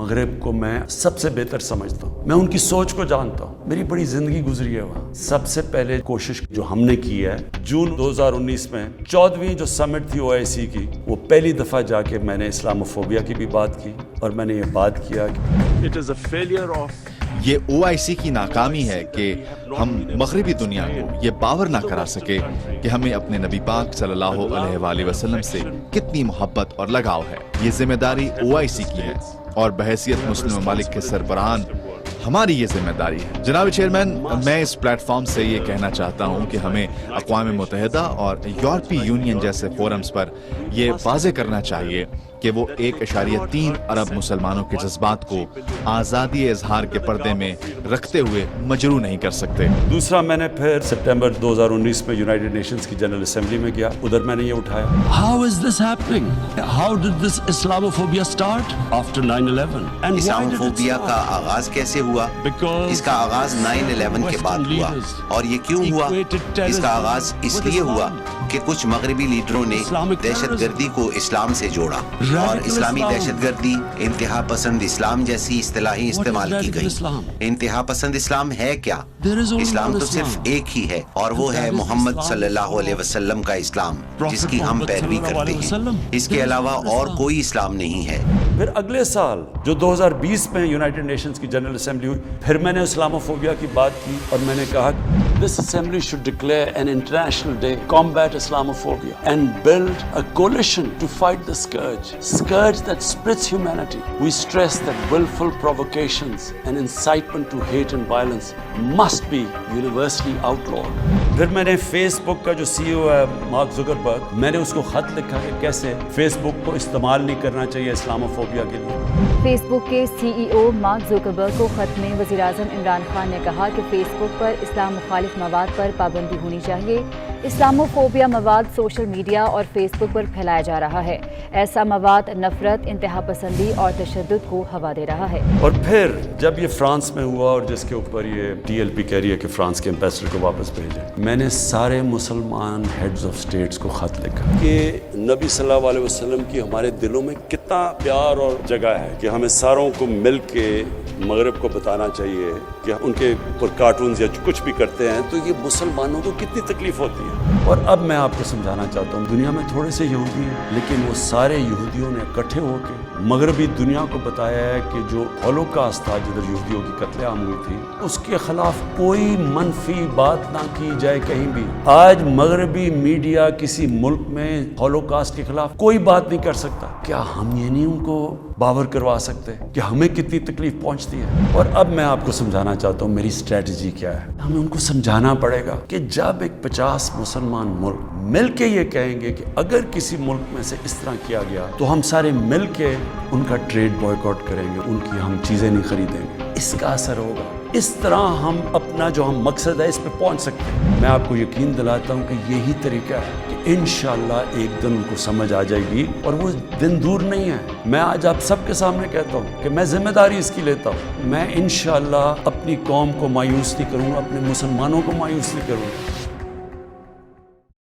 مغرب کو میں سب سے بہتر سمجھتا ہوں, میں ان کی سوچ کو جانتا ہوں, میری بڑی زندگی گزری ہے وہاں. سب سے پہلے کوشش جو ہم نے کی ہے جون 2019 میں 14ویں جو سمٹ تھی OIC کی, وہ پہلی دفعہ جا کے میں نے اسلاموفوبیا کی بھی بات کی اور میں نے یہ بات کیا کہ It is a failure of یہ OIC کی ناکامی ہے کہ ہم مغربی دنیا کو یہ باور نہ کرا سکے کہ ہمیں اپنے نبی پاک صلی اللہ علیہ وآلہ وسلم سے کتنی محبت اور لگاؤ ہے. یہ ذمہ داری OIC کی ہے اور بحیثیت مسلم ممالک کے سربراہان ہماری یہ ذمہ داری ہے. جناب چیئرمین, میں اس پلیٹ فارم سے یہ کہنا چاہتا ہوں کہ ہمیں اقوام متحدہ اور یورپی یونین جیسے فورمز پر یہ واضح کرنا چاہیے کہ وہ 1.3 ارب مسلمانوں کے جذبات کو آزادی اظہار کے پردے میں رکھتے ہوئے مجروح نہیں کر سکتے. دوسرا میں نے پھر سپٹمبر 2019 میں یونائٹڈ نیشنز کی جنرل اسمبلی میں گیا, ادھر میں نے یہ اٹھایا. How is this happening? How did this Islamophobia start after 9/11? And Islamophobia کا آغاز کیسے ہوا؟ اس کا آغاز 9/11 کے بعد ہوا. اور یہ کیوں ہوا؟ اس کا آغاز اس لیے ہوا کہ کچھ مغربی لیڈروں نے دہشت گردی کو اسلام سے جوڑا اور اسلامی دہشت گردی, انتہا پسند اسلام جیسی اصطلاحیں استعمال کی گئی. انتہا پسند اسلام ہے کیا؟ اسلام تو صرف ایک ہی ہے اور وہ ہے محمد صلی اللہ علیہ وسلم کا اسلام جس کی ہم پیروی کرتے ہیں. اس کے علاوہ اور کوئی اسلام نہیں ہے. پھر اگلے سال جو 2020 میں یونائٹڈ نیشنز کی جنرل اسمبلی ہوئی, پھر میں نے اسلاموفوبیا کی بات کی اور میں نے کہا This assembly should declare an international day to combat Islamophobia and build a coalition to fight the scourge that splits humanity. We stress that willful provocations and incitement to hate and violence must be universally outlawed. پھر میں نے face بک کا جو CEO ہے mark Zuckerberg, میں نے اس کو خط لکھا کہ کیسے فیس بک کو استعمال نہیں کرنا چاہیے اسلاموفوبیا کے لیے. فیس بک کے CEO مارک زکربرگ کو خط میں وزیر اعظم عمران خان نے کہا کہ فیس بک پر اسلام مخالف مواد پر پابندی ہونی چاہیے. اسلاموفوبیا مواد سوشل میڈیا اور فیس بک پر پھیلایا جا رہا ہے. ایسا مواد نفرت, انتہا پسندی اور تشدد کو ہوا دے رہا ہے. اور پھر جب یہ فرانس میں ہوا اور جس کے اوپر یہ TLP کہہ رہی ہے کہ فرانس کے امبیسڈر کو واپس بھیجیں, میں نے سارے مسلمان ہیڈز آف سٹیٹس کو خط لکھا کہ نبی صلی اللہ علیہ وسلم کی ہمارے دلوں میں کتنا پیار اور جگہ ہے کہ ہمیں ساروں کو مل کے مغرب کو بتانا چاہیے کہ ان کے اوپر کارٹونز یا کچھ بھی کرتے ہیں تو یہ مسلمانوں کو کتنی تکلیف ہوتی ہے. اور اب میں آپ کو سمجھانا چاہتا ہوں, دنیا میں تھوڑے سے یہودی ہیں لیکن وہ سارے یہودیوں نے اکٹھے ہو کے مغربی دنیا کو بتایا ہے کہ جو ہولوکاسٹ تھا جدھر یہودیوں کی قتل عام ہوئی تھی, اس کے خلاف کوئی منفی بات نہ کی جائے کہیں بھی. آج مغربی میڈیا کسی ملک میں ہولوکاسٹ کے خلاف کوئی بات نہیں کر سکتا. کیا ہم یہ نہیں ان کو باور کروا سکتے کہ ہمیں کتنی تکلیف پہنچتی ہے؟ اور اب میں آپ کو سمجھانا چاہتا ہوں میری اسٹریٹجی کیا ہے. ہمیں ان کو سمجھانا پڑے گا کہ جب ایک 50 مسلمان ملک مل کے یہ کہیں گے کہ اگر کسی ملک میں سے اس طرح کیا گیا تو ہم سارے مل کے ان کا ٹریڈ بوائکاٹ کریں گے, ان کی ہم چیزیں نہیں خریدیں گے, اس کا اثر ہوگا. اس طرح ہم اپنا جو ہم مقصد ہے اس پہ پہنچ سکتے ہیں. میں آپ کو یقین دلاتا ہوں کہ یہی طریقہ ہے کہ انشاءاللہ ایک دن ان کو سمجھ آ جائے گی اور وہ دن دور نہیں ہے. میں آج آپ سب کے سامنے کہتا ہوں کہ میں ذمہ داری اس کی لیتا ہوں. میں انشاءاللہ اپنی قوم کو مایوس نہیں کروں گا, اپنے مسلمانوں کو مایوس نہیں کروں گا.